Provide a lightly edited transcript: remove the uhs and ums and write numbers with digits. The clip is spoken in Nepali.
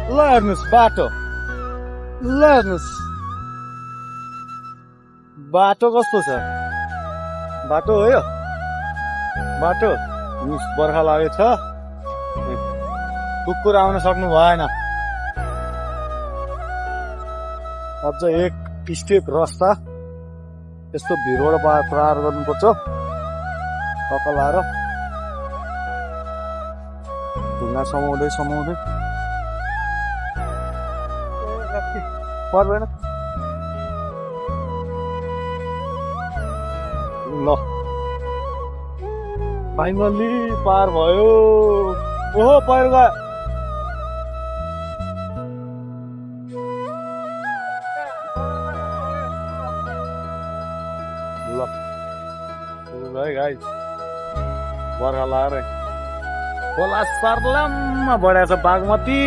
ल हेर्नुहोस् बाटो, ल हेर्नुहोस् बाटो कस्तो छ। बाटो हो यो बाटो। बर्खा लागेको छ, कुकुर आउन सक्नु भएन। अझ एक स्टेप रास्ता यस्तो भिरबाट पार गर्नुपर्छ कपाल लाएर, ढुङ्गा समाउँदै समाउँदै पर्दैन। ल फाइनली पार भयो। ओहो पहिरो गयो। ल है गाइस, बर्खा लाएर खोला सर्लममा बढाएको छ बागमती।